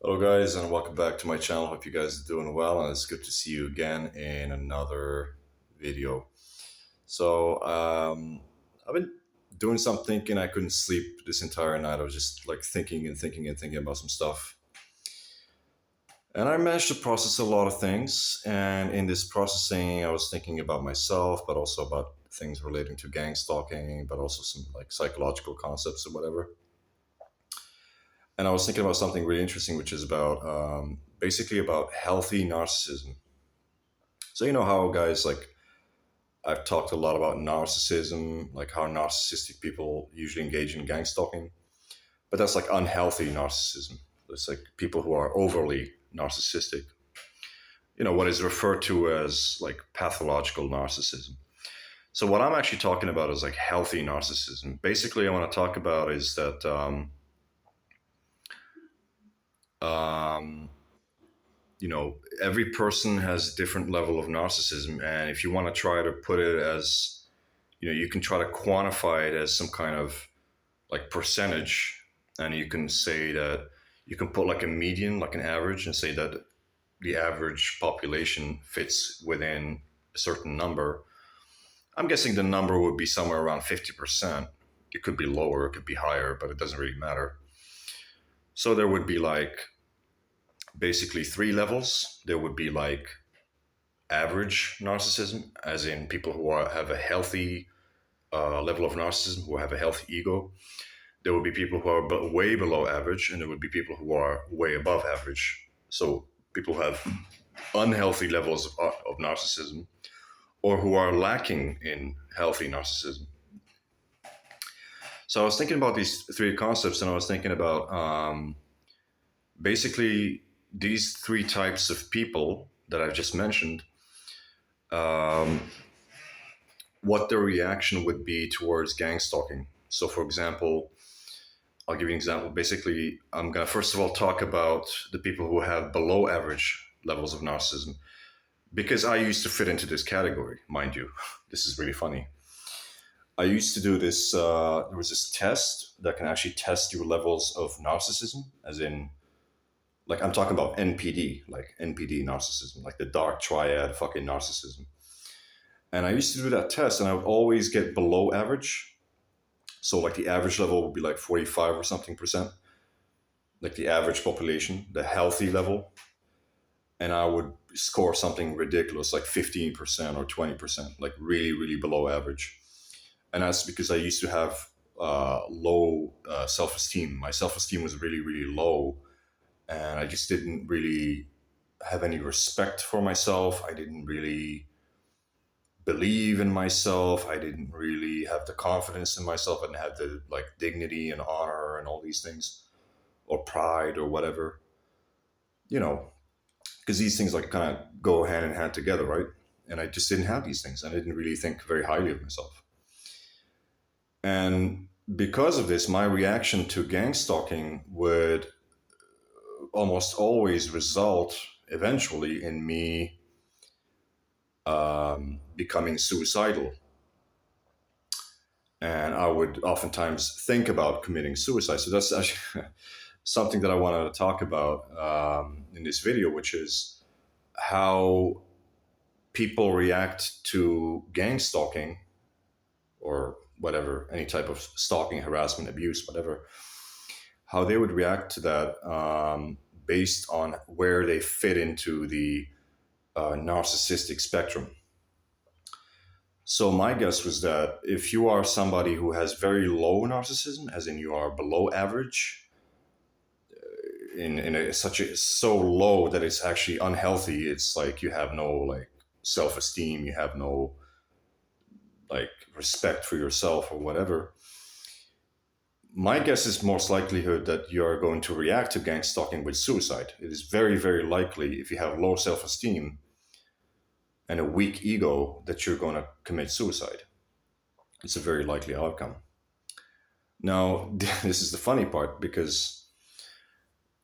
Hello, guys, and welcome back to my channel. Hope you guys are doing well, and it's good to see you again in another video. I've been doing some thinking. I couldn't sleep this entire night. I was just like thinking and thinking and thinking about some stuff. And I managed to process a lot of things. And in this processing, I was thinking about myself, but also about things relating to gang stalking, but also some like psychological concepts or whatever. And I was thinking about something really interesting, which is about basically about healthy narcissism. So you know how guys like I've talked a lot about narcissism, like how narcissistic people usually engage in gang stalking, but that's like unhealthy narcissism. It's like people who are overly narcissistic. You know what is referred to as like pathological narcissism. So what I'm actually talking about is like healthy narcissism. Basically, I want to talk about is that um, every person has a different level of narcissism, and if you want to try to put it as you can try to quantify it as some kind of like percentage, and you can say that you can put like a median, like an average, and say that the average population fits within a certain number. I'm guessing the number would be somewhere around 50%. It could be lower, it could be higher, but it doesn't really matter. So there would be like basically three levels. There would be like average narcissism, as in people have a healthy level of narcissism, who have a healthy ego. There would be people who are way below average, and there would be people who are way above average. So people who have unhealthy levels of narcissism, or who are lacking in healthy narcissism. So I was thinking about these three concepts, and I was thinking about basically these three types of people that I've just mentioned, um, what their reaction would be towards gang stalking. So, for example, I'll give you an example. Basically, I'm going to first of all talk about the people who have below average levels of narcissism, because I used to fit into this category, mind you. This is really funny. I used to do this, there was this test that can actually test your levels of narcissism, as in, like, I'm talking about NPD, like NPD narcissism, like the dark triad fucking narcissism. And I used to do that test, and I would always get below average. So, like, the average level would be like 45 or something percent, like the average population, the healthy level, and I would score something ridiculous like 15% or 20%, like really, really below average. And that's because I used to have low self esteem. My self esteem was really, really low, and I just didn't really have any respect for myself. I didn't really believe in myself. I didn't really have the confidence in myself. I didn't have the like dignity and honor and all these things, or pride or whatever. You know, because these things like kind of go hand in hand together, right? And I just didn't have these things. I didn't really think very highly of myself. And because of this, my reaction to gang stalking would almost always result eventually in me becoming suicidal. And I would oftentimes think about committing suicide. So that's actually something that I wanted to talk about in this video, which is how people react to gang stalking, or whatever, any type of stalking, harassment, abuse, whatever, how they would react to that, based on where they fit into the narcissistic spectrum. So my guess was that if you are somebody who has very low narcissism, as in you are below average, such a so low that it's actually unhealthy. It's like you have no like self esteem, you have no like respect for yourself or whatever. My guess is most likelihood that you are going to react to gang stalking with suicide. It is very, very likely, if you have low self esteem and a weak ego, that you're going to commit suicide. It's a very likely outcome. Now, this is the funny part because,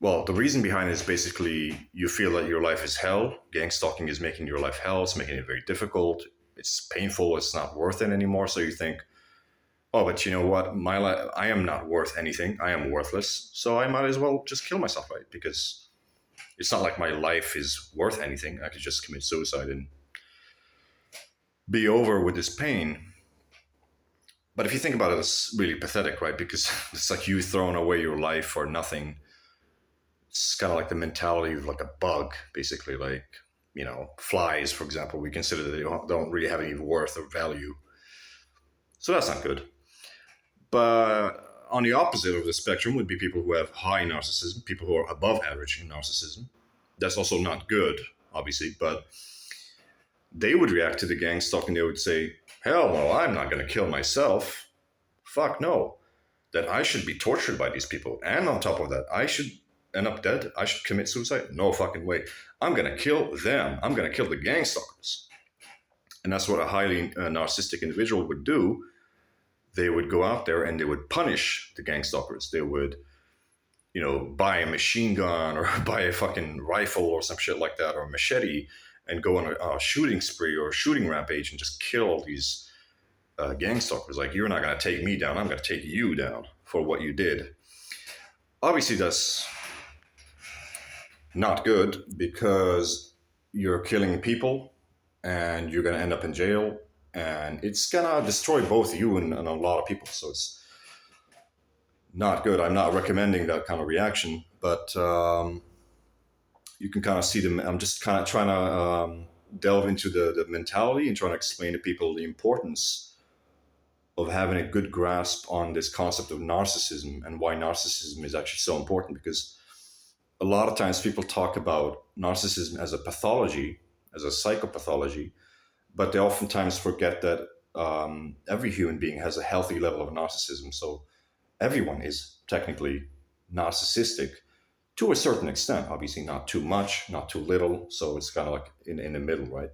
well, the reason behind it is basically you feel that your life is hell. Gang stalking is making your life hell. It's making it very difficult. It's painful. It's not worth it anymore. So you think, oh, but you know what? My life, I am not worth anything. I am worthless. So I might as well just kill myself, right? Because it's not like my life is worth anything. I could just commit suicide and be over with this pain. But if you think about it, it's really pathetic, right? Because it's like you throwing away your life for nothing. It's kind of like the mentality of like a bug, basically. Like, flies, for example, we consider that they don't really have any worth or value. So that's not good. But on the opposite of the spectrum would be people who have high narcissism, people who are above average in narcissism. That's also not good, obviously, but they would react to the gang stalk and they would say, hell no, I'm not going to kill myself. Fuck no. That I should be tortured by these people. And on top of that, I should end up dead. I should commit suicide. No fucking way. I'm going to kill them. I'm going to kill the gang stalkers. And that's what a highly narcissistic individual would do. They would go out there and they would punish the gang stalkers. They would, buy a machine gun or buy a fucking rifle or some shit like that or a machete and go on a shooting spree or a shooting rampage and just kill all these gang stalkers. Like, you're not going to take me down. I'm going to take you down for what you did. Obviously, that's not good because you're killing people and you're going to end up in jail. And it's going to destroy both you and a lot of people. So it's not good. I'm not recommending that kind of reaction, but you can kind of see them. I'm just kind of trying to delve into the mentality and trying to explain to people the importance of having a good grasp on this concept of narcissism and why narcissism is actually so important. Because a lot of times people talk about narcissism as a pathology, as a psychopathology, but they oftentimes forget that every human being has a healthy level of narcissism. So everyone is technically narcissistic to a certain extent, obviously not too much, not too little. So it's kind of like in the middle, right?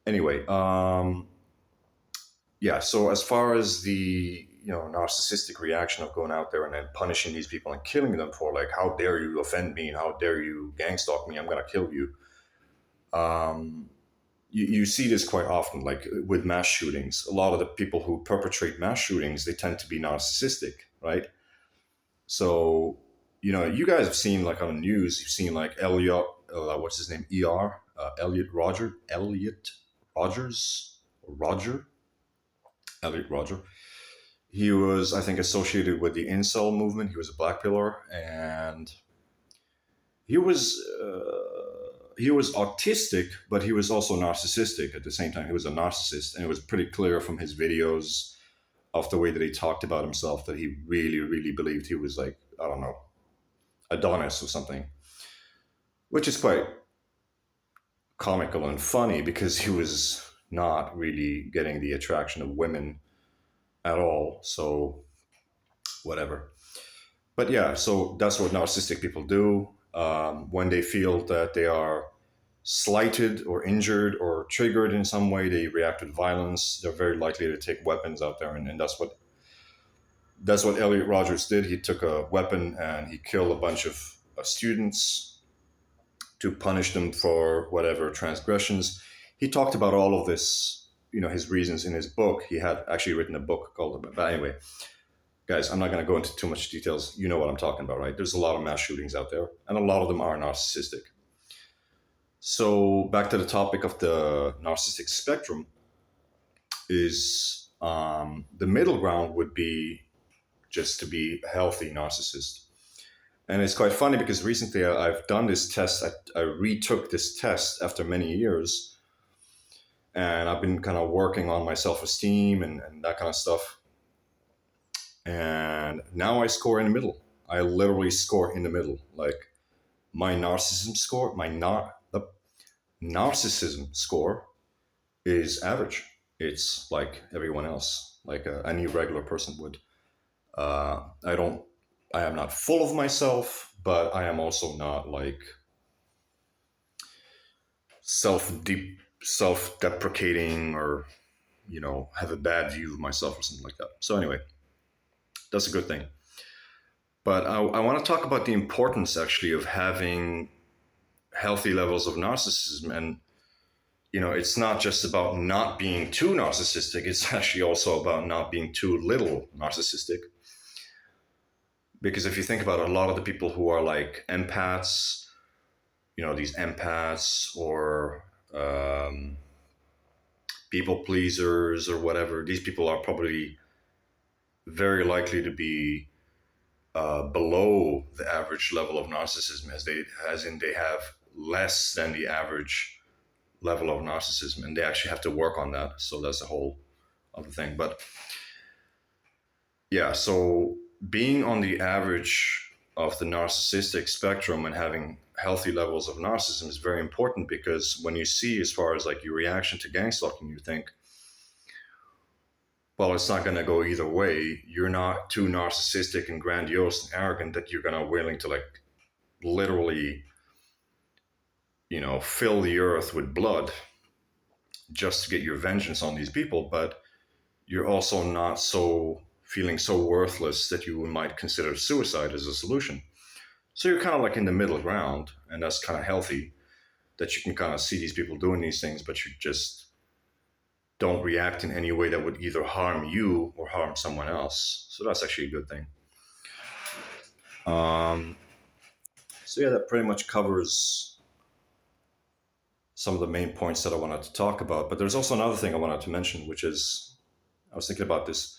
Anyway, yeah. So as far as the narcissistic reaction of going out there and then punishing these people and killing them for like, how dare you offend me and how dare you gang stalk me? I'm gonna kill you. You see this quite often, like with mass shootings. A lot of the people who perpetrate mass shootings, they tend to be narcissistic, right? So, you guys have seen like on the news, you've seen like Elliot, what's his name? Elliot Rogers, Roger, Elliot Roger. He was, I think, associated with the incel movement. He was a black pillar, and he was autistic, but he was also narcissistic at the same time. He was a narcissist, and it was pretty clear from his videos of the way that he talked about himself that he really, really believed he was like, I don't know, Adonis or something, which is quite comical and funny because he was not really getting the attraction of women at all. So, whatever. But yeah, so that's what narcissistic people do. When they feel that they are slighted or injured or triggered in some way, they react with violence. They're very likely to take weapons out there, and that's what Elliot Rogers did. He took a weapon and he killed a bunch of students to punish them for whatever transgressions. He talked about all of this, his reasons in his book. He had actually written a book called, but anyway, guys, I'm not going to go into too much details. You know what I'm talking about, right? There's a lot of mass shootings out there, and a lot of them are narcissistic. So back to the topic of the narcissistic spectrum is the middle ground would be just to be a healthy narcissist. And it's quite funny because recently I've done this test. I retook this test after many years, and I've been kind of working on my self-esteem and that kind of stuff. And now I score in the middle. I literally score in the middle. Like my narcissism score, the narcissism score is average. It's like everyone else, like any regular person would. I am not full of myself, but I am also not like self-deprecating or have a bad view of myself or something like that. So anyway, that's a good thing. But I want to talk about the importance actually of having healthy levels of narcissism. And it's not just about not being too narcissistic. It's actually also about not being too little narcissistic. Because if you think about it, a lot of the people who are like empaths, these empaths or people pleasers or whatever, these people are probably very likely to be below the average level of narcissism, as in they have less than the average level of narcissism, and they actually have to work on that. So that's a whole other thing. But yeah, so being on the average of the narcissistic spectrum and having healthy levels of narcissism is very important, because when you see, as far as like your reaction to gang stalking, you think, well, it's not going to go either way. You're not too narcissistic and grandiose and arrogant that you're going to willing to like literally, fill the earth with blood just to get your vengeance on these people. But you're also not so feeling so worthless that you might consider suicide as a solution. So you're kind of like in the middle ground, and that's kind of healthy, that you can kind of see these people doing these things, but you just don't react in any way that would either harm you or harm someone else. So that's actually a good thing. Um, so yeah, that pretty much covers some of the main points that I wanted to talk about. But there's also another thing I wanted to mention, which is, I was thinking about this.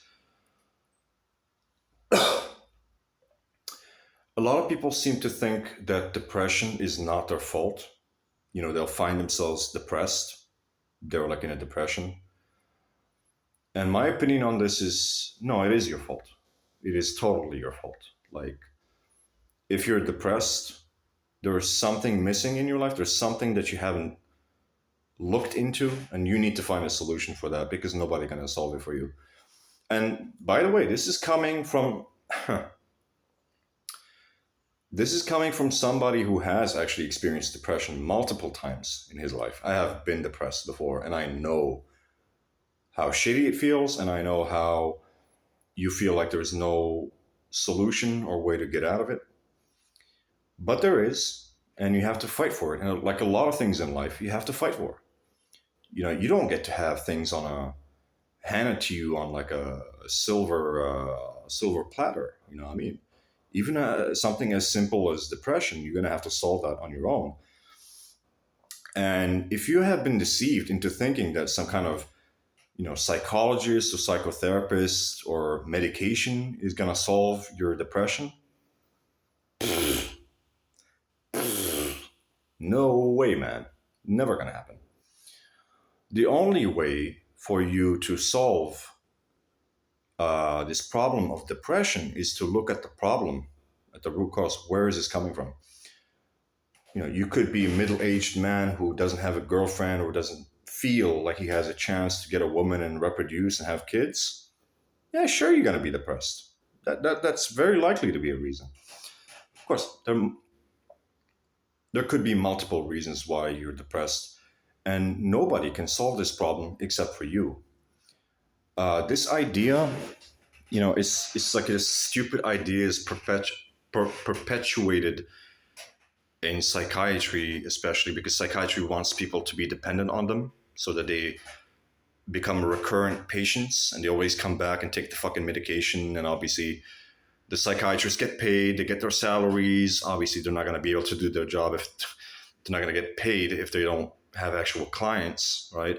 A lot of people seem to think that depression is not their fault. They'll find themselves depressed. They're like in a depression. And my opinion on this is, no, it is your fault. It is totally your fault. Like, if you're depressed, there's something missing in your life. There's something that you haven't looked into, and you need to find a solution for that, because nobody can solve it for you. And by the way, this is coming from this is coming from somebody who has actually experienced depression multiple times in his life. I have been depressed before, and I know how shitty it feels, and I know how you feel like there is no solution or way to get out of it. But there is, and you have to fight for it. And like a lot of things in life, you have to fight for. You don't get to have things on a handed to you on like a silver platter. I mean, even something as simple as depression, you're going to have to solve that on your own. And if you have been deceived into thinking that some kind of psychologist or psychotherapist or medication is going to solve your depression, no way, man. Never going to happen. The only way for you to solve this problem of depression is to look at the problem, at the root cause. Where is this coming from? You could be a middle-aged man who doesn't have a girlfriend or doesn't feel like he has a chance to get a woman and reproduce and have kids. Yeah, sure, you're going to be depressed. That's very likely to be a reason. Of course, there could be multiple reasons why you're depressed, and nobody can solve this problem except for you. This idea, it's like a stupid idea is perpetuated in psychiatry, especially because psychiatry wants people to be dependent on them so that they become recurrent patients and they always come back and take the fucking medication. And obviously, the psychiatrists get paid, they get their salaries. Obviously, they're not going to be able to do their job if they're not going to get paid if they don't have actual clients, right?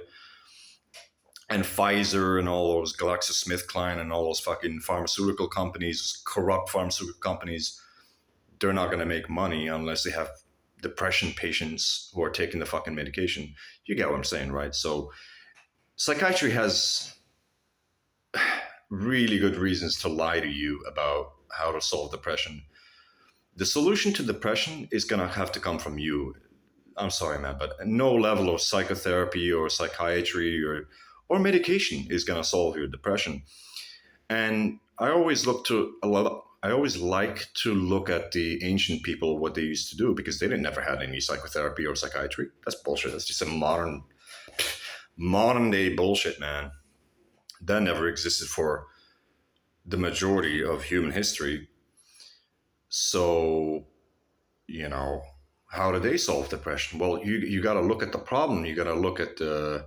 And Pfizer and all those GlaxoSmithKline and all those fucking pharmaceutical companies, corrupt pharmaceutical companies, they're not going to make money unless they have depression patients who are taking the fucking medication. You get what I'm saying, right? So psychiatry has really good reasons to lie to you about how to solve depression. The solution to depression is going to have to come from you. I'm sorry, man, but no level of psychotherapy or psychiatry or medication is going to solve your depression. And I always like to look at the ancient people, what they used to do, because they didn't never had any psychotherapy or psychiatry. That's bullshit. That's just a modern day bullshit, man. That never existed for the majority of human history. So, you know, how do they solve depression? Well, you got to look at the problem. You got to look at the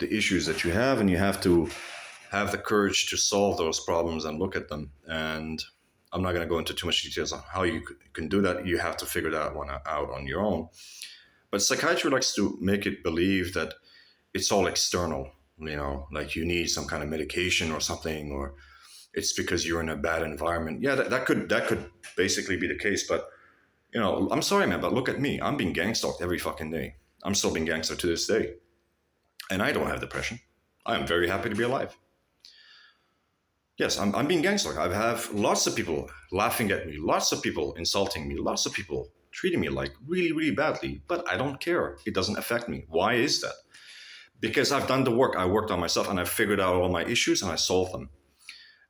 issues that you have, and you have to have the courage to solve those problems and look at them. And I'm not going to go into too much details on how you can do that. You have to figure that one out on your own. But psychiatry likes to make it believe that it's all external, like you need some kind of medication or something, or it's because you're in a bad environment. Yeah, that could basically be the case. But I'm sorry, man, but look at me. I'm being gangstalked every fucking day. I'm still being gangster to this day, and I don't have depression. I am very happy to be alive. Yes, I'm being gangstalked. I have lots of people laughing at me, lots of people insulting me, lots of people treating me like really, really badly, but I don't care. It doesn't affect me. Why is that? Because I've done the work. I worked on myself and I figured out all my issues and I solved them.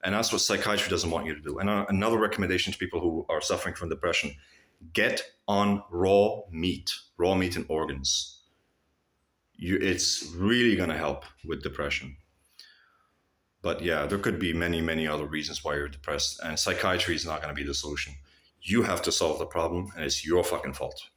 And that's what psychiatry doesn't want you to do. And another recommendation to people who are suffering from depression: get on raw meat and organs. It's really going to help with depression. But yeah, there could be many, many other reasons why you're depressed, and psychiatry is not going to be the solution. You have to solve the problem, and it's your fucking fault.